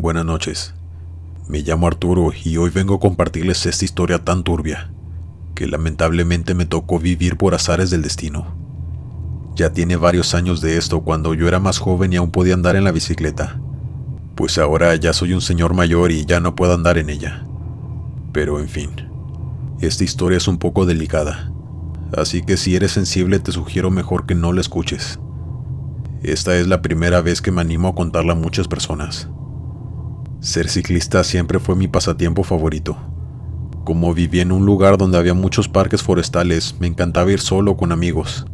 Buenas noches. Me llamo Arturo y hoy vengo a compartirles esta historia tan turbia que lamentablemente me tocó vivir por azares del destino. Ya tiene varios años de esto, cuando yo era más joven y aún podía andar en la bicicleta. Pues ahora ya soy un señor mayor y ya no puedo andar en ella. Pero en fin, esta historia es un poco delicada, así que si eres sensible te sugiero mejor que no la escuches. Esta es la primera vez que me animo a contarla a muchas personas. Ser ciclista siempre fue mi pasatiempo favorito. Como vivía en un lugar donde había muchos parques forestales, me encantaba ir solo con amigos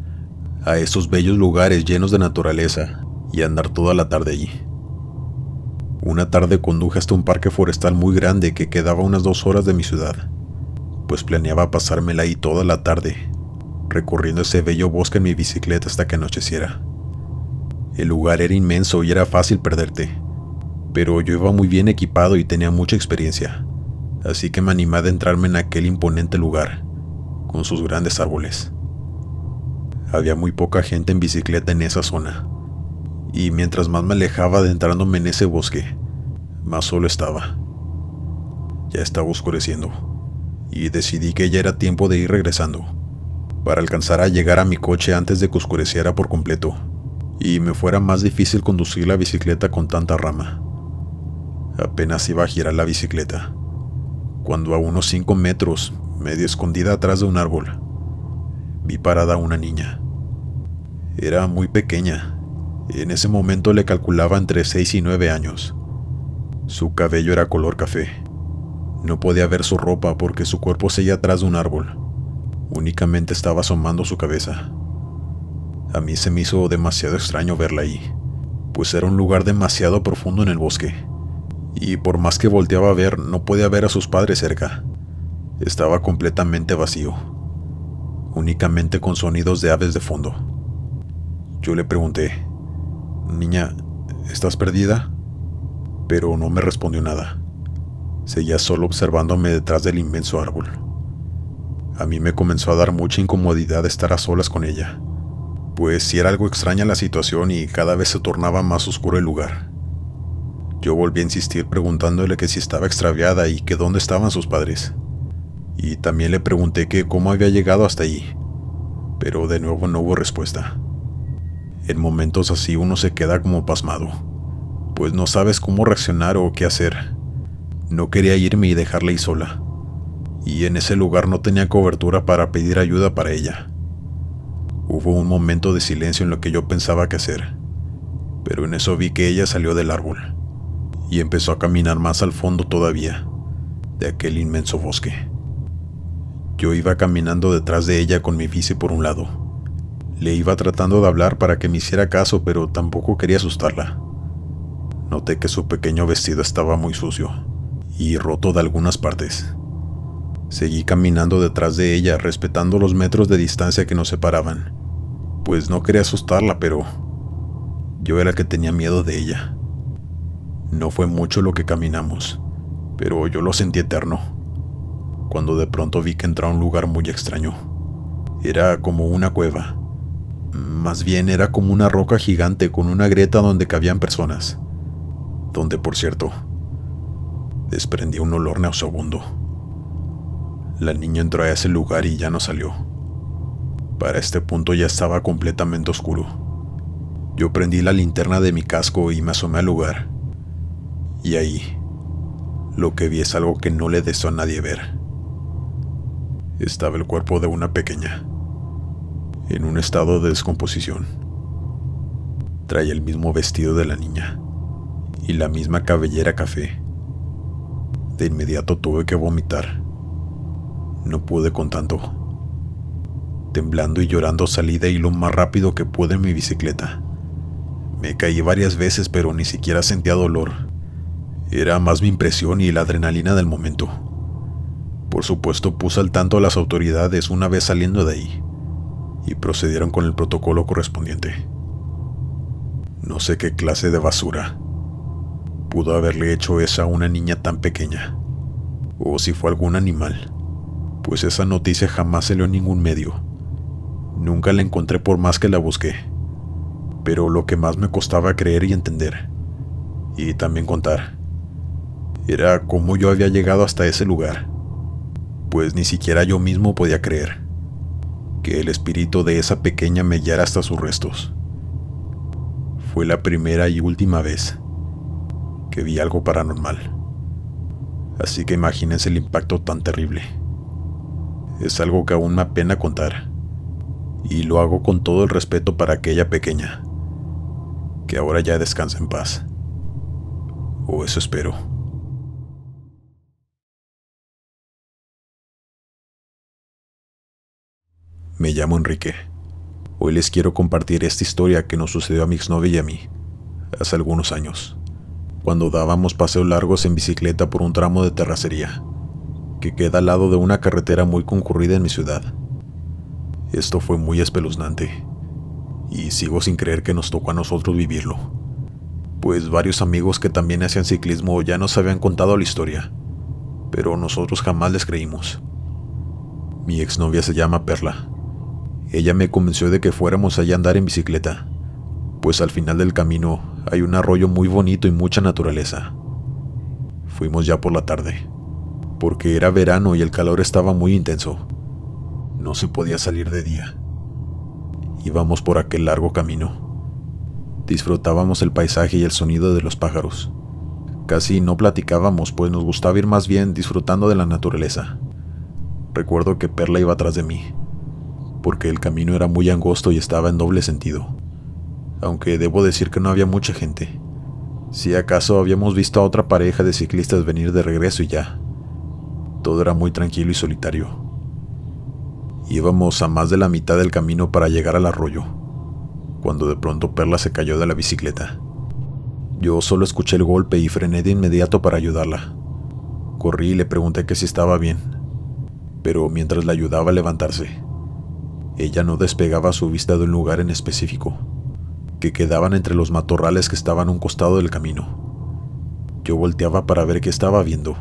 a esos bellos lugares llenos de naturaleza y andar toda la tarde allí. Una tarde conduje hasta un parque forestal muy grande que quedaba a unas 2 horas de mi ciudad, pues planeaba pasármela ahí toda la tarde, recorriendo ese bello bosque en mi bicicleta hasta que anocheciera. El lugar era inmenso y era fácil perderte, pero yo iba muy bien equipado y tenía mucha experiencia, así que me animé a adentrarme en aquel imponente lugar, con sus grandes árboles. Había muy poca gente en bicicleta en esa zona, y mientras más me alejaba adentrándome en ese bosque, más solo estaba. Ya estaba oscureciendo, y decidí que ya era tiempo de ir regresando, para alcanzar a llegar a mi coche antes de que oscureciera por completo, y me fuera más difícil conducir la bicicleta con tanta rama. Apenas iba a girar la bicicleta, cuando a unos 5 metros, medio escondida atrás de un árbol, vi parada a una niña. Era muy pequeña. En ese momento le calculaba entre 6 y 9 años. Su cabello era color café. No podía ver su ropa porque su cuerpo seguía atrás de un árbol. Únicamente estaba asomando su cabeza. A mí se me hizo demasiado extraño verla ahí, pues era un lugar demasiado profundo en el bosque. Y por más que volteaba a ver, no podía ver a sus padres cerca. Estaba completamente vacío, únicamente con sonidos de aves de fondo. Yo le pregunté: «Niña, ¿estás perdida?», pero no me respondió nada. Seguía solo observándome detrás del inmenso árbol. A mí me comenzó a dar mucha incomodidad estar a solas con ella, pues sí era algo extraña la situación y cada vez se tornaba más oscuro el lugar. Yo volví a insistir preguntándole que si estaba extraviada y que dónde estaban sus padres. Y también le pregunté que cómo había llegado hasta allí, pero de nuevo no hubo respuesta. En momentos así uno se queda como pasmado, pues no sabes cómo reaccionar o qué hacer. No quería irme y dejarla ahí sola, y en ese lugar no tenía cobertura para pedir ayuda para ella. Hubo un momento de silencio en lo que yo pensaba qué hacer, pero en eso vi que ella salió del árbol y empezó a caminar más al fondo todavía de aquel inmenso bosque. Yo iba caminando detrás de ella con mi bici por un lado. Le iba tratando de hablar para que me hiciera caso, pero tampoco quería asustarla. Noté que su pequeño vestido estaba muy sucio y roto de algunas partes. Seguí caminando detrás de ella, respetando los metros de distancia que nos separaban, pues no quería asustarla, pero yo era el que tenía miedo de ella. No fue mucho lo que caminamos, pero yo lo sentí eterno, cuando de pronto vi que entraba a un lugar muy extraño. Era como una cueva. Más bien era como una roca gigante con una grieta donde cabían personas, donde, por cierto, desprendía un olor nauseabundo. La niña entró a ese lugar y ya no salió. Para este punto ya estaba completamente oscuro. Yo prendí la linterna de mi casco y me asomé al lugar. Y ahí, lo que vi es algo que no le deseo a nadie ver. Estaba el cuerpo de una pequeña, en un estado de descomposición. Traía el mismo vestido de la niña y la misma cabellera café. De inmediato tuve que vomitar. No pude con tanto. Temblando y llorando salí de ahí lo más rápido que pude en mi bicicleta. Me caí varias veces, pero ni siquiera sentía dolor. Era más mi impresión y la adrenalina del momento. Por supuesto, puse al tanto a las autoridades una vez saliendo de ahí, y procedieron con el protocolo correspondiente. No sé qué clase de basura pudo haberle hecho eso a una niña tan pequeña, o si fue algún animal, pues esa noticia jamás salió en ningún medio. Nunca la encontré por más que la busqué, pero lo que más me costaba creer y entender, y también contar, Era cómo yo había llegado hasta ese lugar, pues ni siquiera yo mismo podía creer que el espíritu de esa pequeña me guiara hasta sus restos. Fue la primera y última vez que vi algo paranormal, así que imagínense el impacto tan terrible. Es algo que aún me apena contar, y lo hago con todo el respeto para aquella pequeña, que ahora ya descansa en paz. O eso espero. Me llamo Enrique. Hoy les quiero compartir esta historia que nos sucedió a mi exnovia y a mí, hace algunos años, cuando dábamos paseos largos en bicicleta por un tramo de terracería, que queda al lado de una carretera muy concurrida en mi ciudad. Esto fue muy espeluznante, y sigo sin creer que nos tocó a nosotros vivirlo, pues varios amigos que también hacían ciclismo ya nos habían contado la historia, pero nosotros jamás les creímos. Mi exnovia se llama Perla. Ella me convenció de que fuéramos allá a andar en bicicleta, pues al final del camino hay un arroyo muy bonito y mucha naturaleza. Fuimos ya por la tarde, porque era verano y el calor estaba muy intenso. No se podía salir de día. Íbamos por aquel largo camino. Disfrutábamos el paisaje y el sonido de los pájaros. Casi no platicábamos, pues nos gustaba ir más bien disfrutando de la naturaleza. Recuerdo que Perla iba atrás de mí, porque el camino era muy angosto y estaba en doble sentido, aunque debo decir que no había mucha gente. Si acaso habíamos visto a otra pareja de ciclistas venir de regreso y ya. Todo era muy tranquilo y solitario. Íbamos a más de la mitad del camino para llegar al arroyo, cuando de pronto Perla se cayó de la bicicleta. Yo solo escuché el golpe y frené de inmediato para ayudarla. Corrí y le pregunté que si estaba bien, pero mientras la ayudaba a levantarse, ella no despegaba su vista de un lugar en específico, que quedaban entre los matorrales que estaban a un costado del camino. Yo volteaba para ver qué estaba viendo,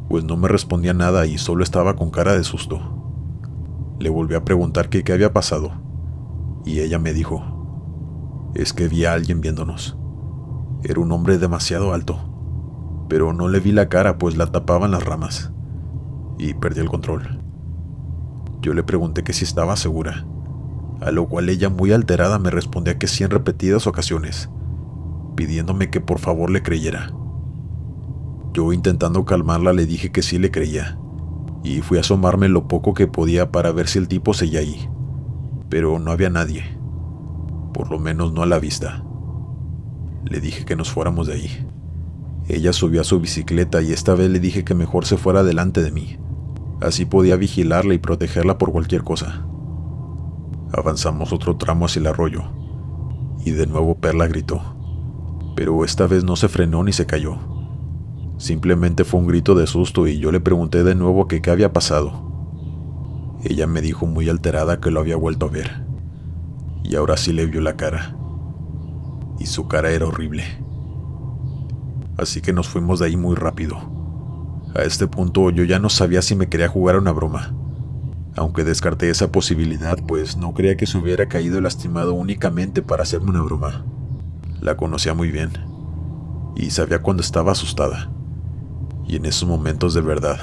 pues no me respondía nada y solo estaba con cara de susto. Le volví a preguntar que qué había pasado, y ella me dijo: es que vi a alguien viéndonos. Era un hombre demasiado alto, pero no le vi la cara pues la tapaban las ramas, y perdí el control. Yo le pregunté que si estaba segura, a lo cual ella, muy alterada, me respondía que sí en repetidas ocasiones, pidiéndome que por favor le creyera. Yo, intentando calmarla, le dije que sí le creía, y fui a asomarme lo poco que podía para ver si el tipo seguía ahí, pero no había nadie, por lo menos no a la vista. Le dije que nos fuéramos de ahí. Ella subió a su bicicleta y esta vez le dije que mejor se fuera delante de mí, así podía vigilarla y protegerla por cualquier cosa. Avanzamos otro tramo hacia el arroyo, y de nuevo Perla gritó, pero esta vez no se frenó ni se cayó. Simplemente fue un grito de susto y yo le pregunté de nuevo que qué había pasado. Ella me dijo muy alterada que lo había vuelto a ver, y ahora sí le vio la cara, y su cara era horrible. Así que nos fuimos de ahí muy rápido. A este punto yo ya no sabía si me quería jugar a una broma, aunque descarté esa posibilidad, pues no creía que se hubiera caído lastimado únicamente para hacerme una broma. La conocía muy bien, y sabía cuando estaba asustada, y en esos momentos de verdad,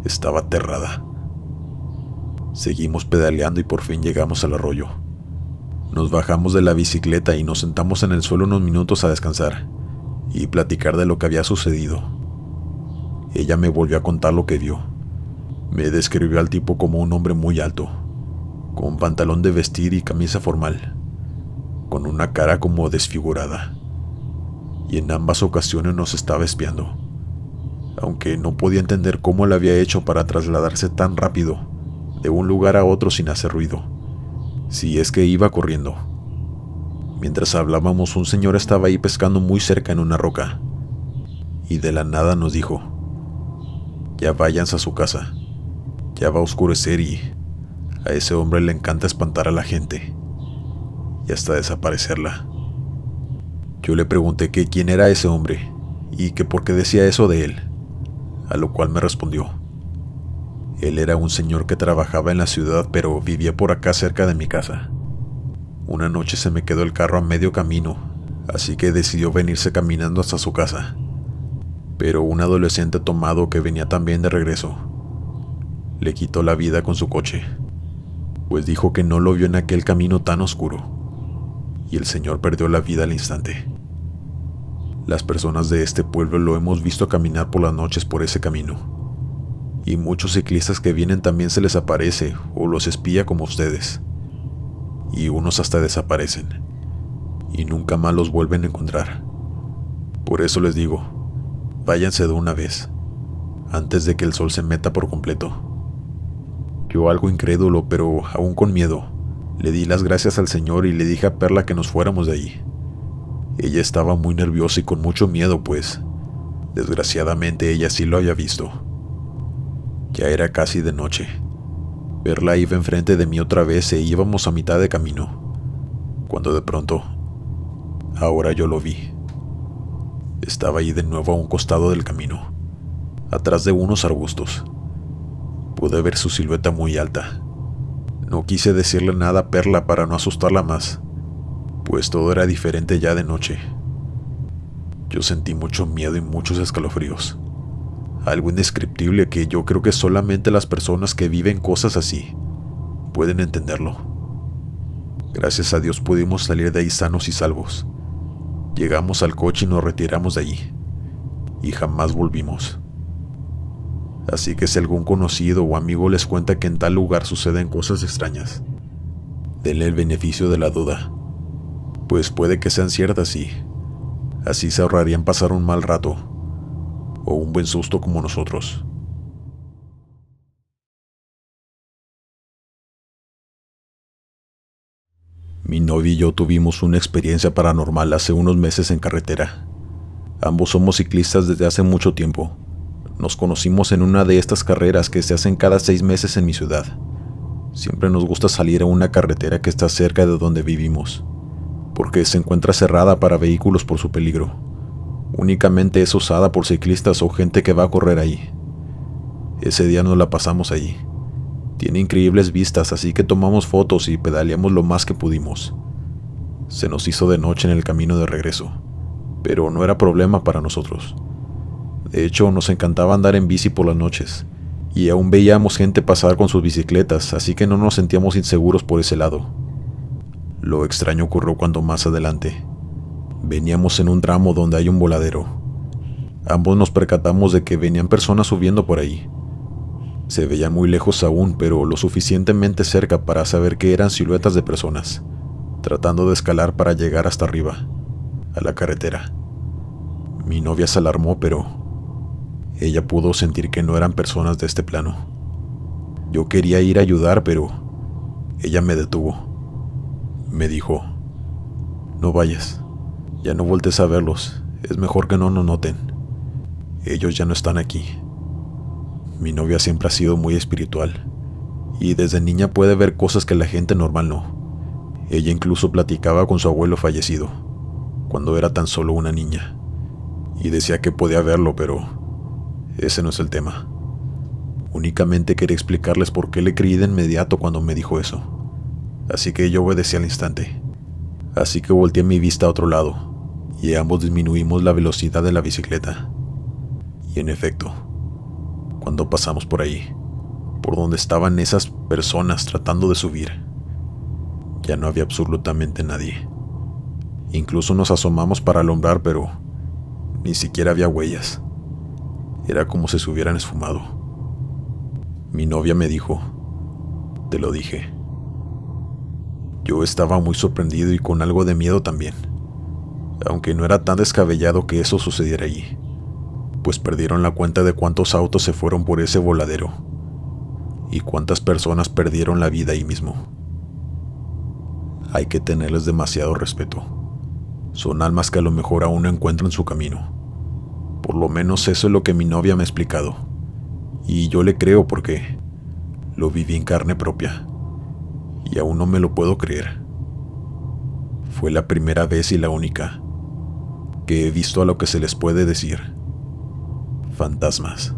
estaba aterrada. Seguimos pedaleando y por fin llegamos al arroyo. Nos bajamos de la bicicleta y nos sentamos en el suelo unos minutos a descansar y platicar de lo que había sucedido. Ella me volvió a contar lo que vio. Me describió al tipo como un hombre muy alto, con pantalón de vestir y camisa formal, con una cara como desfigurada, y en ambas ocasiones nos estaba espiando, aunque no podía entender cómo lo había hecho para trasladarse tan rápido de un lugar a otro sin hacer ruido, si es que iba corriendo. Mientras hablábamos, un señor estaba ahí pescando muy cerca en una roca, y de la nada nos dijo: ya váyanse a su casa, ya va a oscurecer y a ese hombre le encanta espantar a la gente y hasta desaparecerla. Yo le pregunté que quién era ese hombre y que por qué decía eso de él, a lo cual me respondió: él era un señor que trabajaba en la ciudad pero vivía por acá cerca de mi casa. Una noche se me quedó el carro a medio camino, así que decidió venirse caminando hasta su casa. pero un adolescente tomado que venía también de regreso le quitó la vida con su coche, pues dijo que no lo vio en aquel camino tan oscuro, y el señor perdió la vida al instante. Las personas de este pueblo lo hemos visto caminar por las noches por ese camino, y muchos ciclistas que vienen también se les aparece o los espía como ustedes, y unos hasta desaparecen, y nunca más los vuelven a encontrar. Por eso les digo, váyanse de una vez, antes de que el sol se meta por completo. Yo, algo incrédulo, pero aún con miedo, le di las gracias al señor y le dije a Perla que nos fuéramos de allí. Ella estaba muy nerviosa y con mucho miedo, pues, desgraciadamente, ella sí lo había visto. Ya era casi de noche. Perla iba enfrente de mí otra vez e íbamos a mitad de camino, cuando de pronto, ahora yo lo vi. Estaba ahí de nuevo a un costado del camino, atrás de unos arbustos. Pude ver su silueta muy alta. No quise decirle nada a Perla para no asustarla más, pues todo era diferente ya de noche. Yo sentí mucho miedo y muchos escalofríos, algo indescriptible que yo creo que solamente las personas que viven cosas así pueden entenderlo. Gracias a Dios pudimos salir de ahí sanos y salvos. Llegamos al coche y nos retiramos de allí, y jamás volvimos. Así que si algún conocido o amigo les cuenta que en tal lugar suceden cosas extrañas, denle el beneficio de la duda, pues puede que sean ciertas y así se ahorrarían pasar un mal rato o un buen susto como nosotros. Mi novia y yo tuvimos una experiencia paranormal hace unos meses en carretera. Ambos somos ciclistas desde hace mucho tiempo. Nos conocimos en una de estas carreras que se hacen cada 6 meses en mi ciudad. Siempre nos gusta salir a una carretera que está cerca de donde vivimos, porque se encuentra cerrada para vehículos por su peligro. Únicamente es usada por ciclistas o gente que va a correr ahí. Ese día nos la pasamos allí. Tiene increíbles vistas, así que tomamos fotos y pedaleamos lo más que pudimos. Se nos hizo de noche en el camino de regreso, pero no era problema para nosotros. De hecho, nos encantaba andar en bici por las noches, y aún veíamos gente pasar con sus bicicletas, así que no nos sentíamos inseguros por ese lado. Lo extraño ocurrió cuando más adelante veníamos en un tramo donde hay un voladero. Ambos nos percatamos de que venían personas subiendo por ahí. Se veían muy lejos aún, pero lo suficientemente cerca para saber que eran siluetas de personas, tratando de escalar para llegar hasta arriba, a la carretera. Mi novia se alarmó, pero ella pudo sentir que no eran personas de este plano. Yo quería ir a ayudar, pero ella me detuvo. Me dijo, no vayas, ya no voltees a verlos, es mejor que no nos noten. Ellos ya no están aquí. Mi novia siempre ha sido muy espiritual, y desde niña puede ver cosas que la gente normal no. Ella incluso platicaba con su abuelo fallecido, cuando era tan solo una niña, y decía que podía verlo, pero ese no es el tema. Únicamente quería explicarles por qué le creí de inmediato cuando me dijo eso. Así que yo obedecí al instante. Así que volteé mi vista a otro lado, y ambos disminuimos la velocidad de la bicicleta. Y en efecto, cuando pasamos por ahí, por donde estaban esas personas tratando de subir, ya no había absolutamente nadie. Incluso nos asomamos para alumbrar, pero ni siquiera había huellas. Era como si se hubieran esfumado. Mi novia me dijo, te lo dije. Yo estaba muy sorprendido y con algo de miedo también, aunque no era tan descabellado que eso sucediera allí, pues perdieron la cuenta de cuántos autos se fueron por ese voladero y cuántas personas perdieron la vida ahí mismo. Hay que tenerles demasiado respeto. Son almas que a lo mejor aún no encuentran su camino. Por lo menos eso es lo que mi novia me ha explicado, y yo le creo porque lo viví en carne propia, y aún no me lo puedo creer. Fue la primera vez y la única que he visto a lo que se les puede decir fantasmas.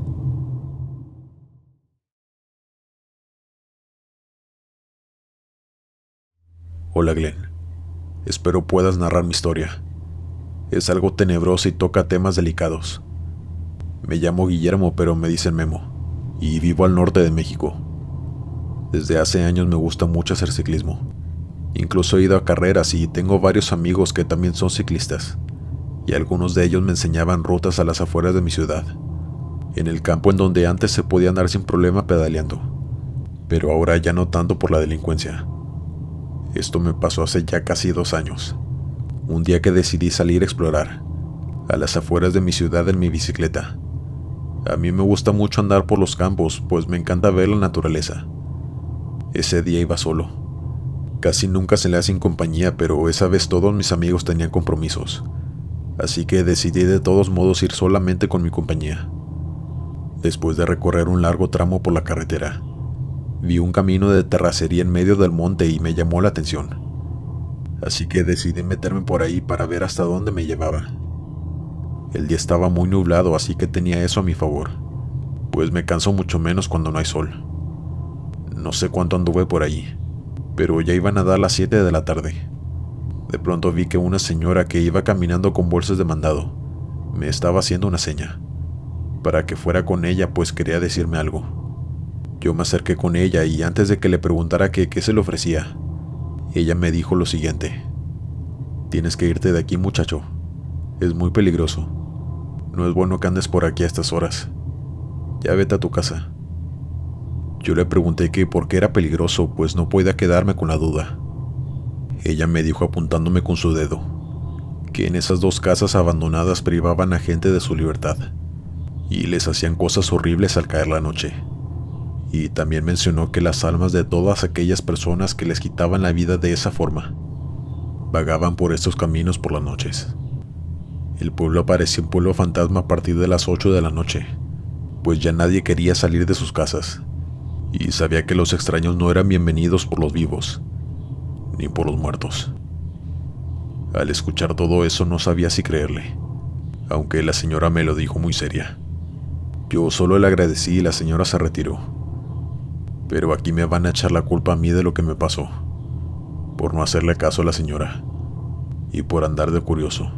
Hola Glenn, espero puedas narrar mi historia. Es algo tenebrosa y toca temas delicados. Me llamo Guillermo, pero me dicen Memo, y vivo al norte de México. Desde hace años me gusta mucho hacer ciclismo. Incluso he ido a carreras y tengo varios amigos que también son ciclistas, y algunos de ellos me enseñaban rutas a las afueras de mi ciudad, en el campo en donde antes se podía andar sin problema pedaleando, pero ahora ya no tanto por la delincuencia. Esto me pasó hace ya casi 2 años, un día que decidí salir a explorar, a las afueras de mi ciudad en mi bicicleta. A mí me gusta mucho andar por los campos, pues me encanta ver la naturaleza. Ese día iba solo. Casi nunca se le hace en compañía, pero esa vez todos mis amigos tenían compromisos, así que decidí de todos modos ir solamente con mi compañía. Después de recorrer un largo tramo por la carretera, vi un camino de terracería en medio del monte y me llamó la atención, así que decidí meterme por ahí para ver hasta dónde me llevaba. El día estaba muy nublado, así que tenía eso a mi favor, pues me canso mucho menos cuando no hay sol. No sé cuánto anduve por ahí, pero ya iban a dar las 7 de la tarde. De pronto vi que una señora que iba caminando con bolsas de mandado me estaba haciendo una seña para que fuera con ella, pues quería decirme algo. Yo me acerqué con ella y antes de que le preguntara qué se le ofrecía, ella me dijo lo siguiente: tienes que irte de aquí, muchacho, es muy peligroso. No es bueno que andes por aquí a estas horas. Ya vete a tu casa. Yo le pregunté que por qué era peligroso, pues no podía quedarme con la duda. Ella me dijo apuntándome con su dedo que en esas 2 casas abandonadas privaban a gente de su libertad y les hacían cosas horribles al caer la noche. Y también mencionó que las almas de todas aquellas personas que les quitaban la vida de esa forma vagaban por estos caminos por las noches. El pueblo parecía un pueblo fantasma a partir de las 8 de la noche, pues ya nadie quería salir de sus casas, y sabía que los extraños no eran bienvenidos por los vivos, ni por los muertos. Al escuchar todo eso no sabía si creerle, aunque la señora me lo dijo muy seria. Yo solo le agradecí y la señora se retiró. Pero aquí me van a echar la culpa a mí de lo que me pasó, por no hacerle caso a la señora, y por andar de curioso.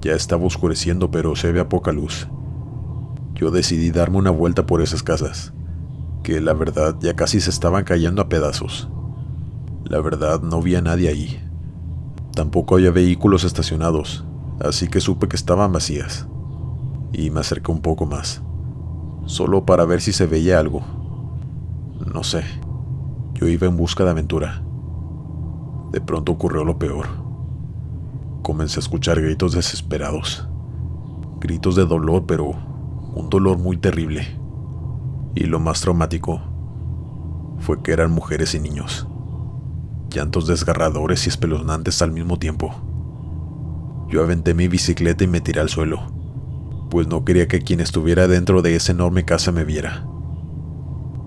Ya estaba oscureciendo, pero se veía poca luz. Yo decidí darme una vuelta por esas casas, que la verdad ya casi se estaban cayendo a pedazos. La verdad no vi a nadie ahí. Tampoco había vehículos estacionados, así que supe que estaban vacías. Y me acerqué un poco más, solo para ver si se veía algo. No sé, yo iba en busca de aventura. De pronto ocurrió lo peor. Comencé a escuchar gritos desesperados, gritos de dolor, pero un dolor muy terrible. Y lo más traumático fue que eran mujeres y niños. Llantos desgarradores y espeluznantes al mismo tiempo. Yo aventé mi bicicleta y me tiré al suelo, pues no quería que quien estuviera dentro de esa enorme casa me viera.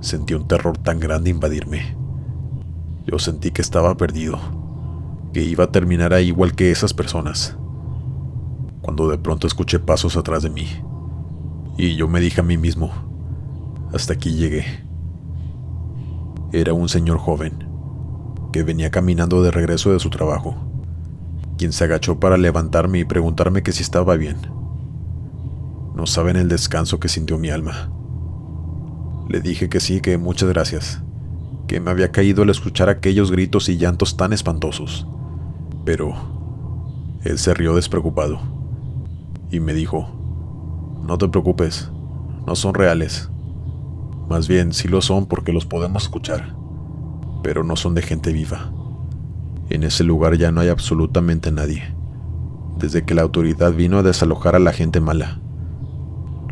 Sentí un terror tan grande invadirme. Yo sentí que estaba perdido, que iba a terminar ahí igual que esas personas, cuando de pronto escuché pasos atrás de mí, y yo me dije a mí mismo: hasta aquí llegué. Era un señor joven, que venía caminando de regreso de su trabajo, quien se agachó para levantarme y preguntarme que si estaba bien. No saben el descanso que sintió mi alma. Le dije que sí, que muchas gracias, que me había caído al escuchar aquellos gritos y llantos tan espantosos. Pero él se rió despreocupado y me dijo: no te preocupes, no son reales. Más bien sí lo son porque los podemos escuchar, pero no son de gente viva. En ese lugar ya no hay absolutamente nadie, desde que la autoridad vino a desalojar a la gente mala.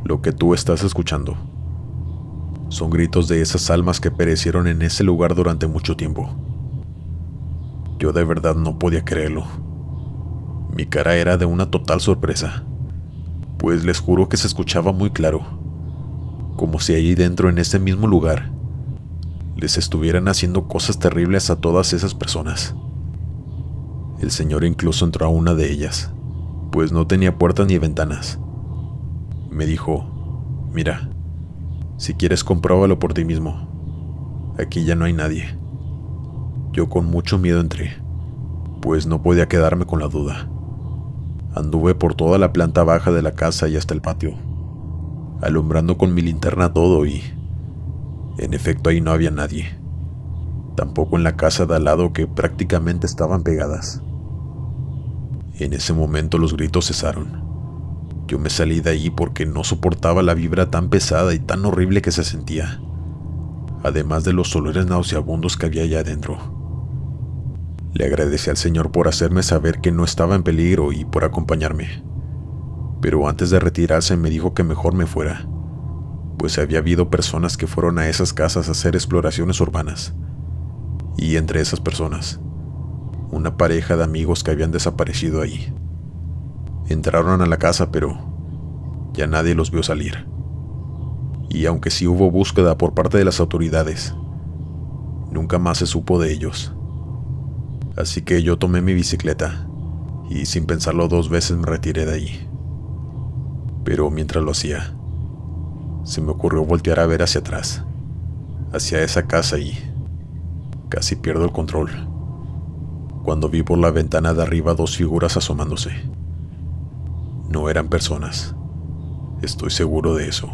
Lo que tú estás escuchando son gritos de esas almas que perecieron en ese lugar durante mucho tiempo. Yo de verdad no podía creerlo. Mi cara era de una total sorpresa, pues les juro que se escuchaba muy claro, como si allí dentro en ese mismo lugar les estuvieran haciendo cosas terribles a todas esas personas. El señor incluso entró a una de ellas, pues no tenía puertas ni ventanas. Me dijo: mira, si quieres compruébalo por ti mismo. Aquí ya no hay nadie. Yo con mucho miedo entré, pues no podía quedarme con la duda. Anduve por toda la planta baja de la casa y hasta el patio, alumbrando con mi linterna todo y, en efecto, ahí no había nadie. Tampoco en la casa de al lado, que prácticamente estaban pegadas. En ese momento los gritos cesaron. Yo me salí de ahí porque no soportaba la vibra tan pesada y tan horrible que se sentía, además de los olores nauseabundos que había allá adentro. Le agradecí al Señor por hacerme saber que no estaba en peligro y por acompañarme, pero antes de retirarse me dijo que mejor me fuera, pues había habido personas que fueron a esas casas a hacer exploraciones urbanas, y entre esas personas, una pareja de amigos que habían desaparecido ahí. Entraron a la casa, pero ya nadie los vio salir. Y aunque sí hubo búsqueda por parte de las autoridades, nunca más se supo de ellos. Así que yo tomé mi bicicleta y sin pensarlo 2 veces me retiré de ahí. Pero mientras lo hacía, se me ocurrió voltear a ver hacia atrás, hacia esa casa, y casi pierdo el control cuando vi por la ventana de arriba 2 figuras asomándose. No eran personas, estoy seguro de eso.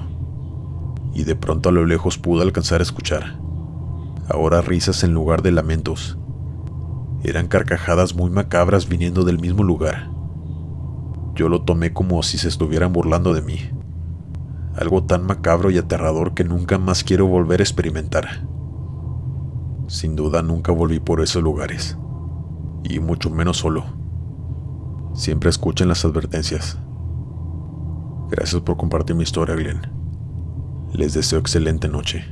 Y de pronto a lo lejos pude alcanzar a escuchar, ahora risas en lugar de lamentos. Eran carcajadas muy macabras viniendo del mismo lugar. Yo lo tomé como si se estuvieran burlando de mí. Algo tan macabro y aterrador que nunca más quiero volver a experimentar. Sin duda nunca volví por esos lugares, y mucho menos solo. Siempre escuchen las advertencias. Gracias por compartir mi historia, Glenn. Les deseo excelente noche.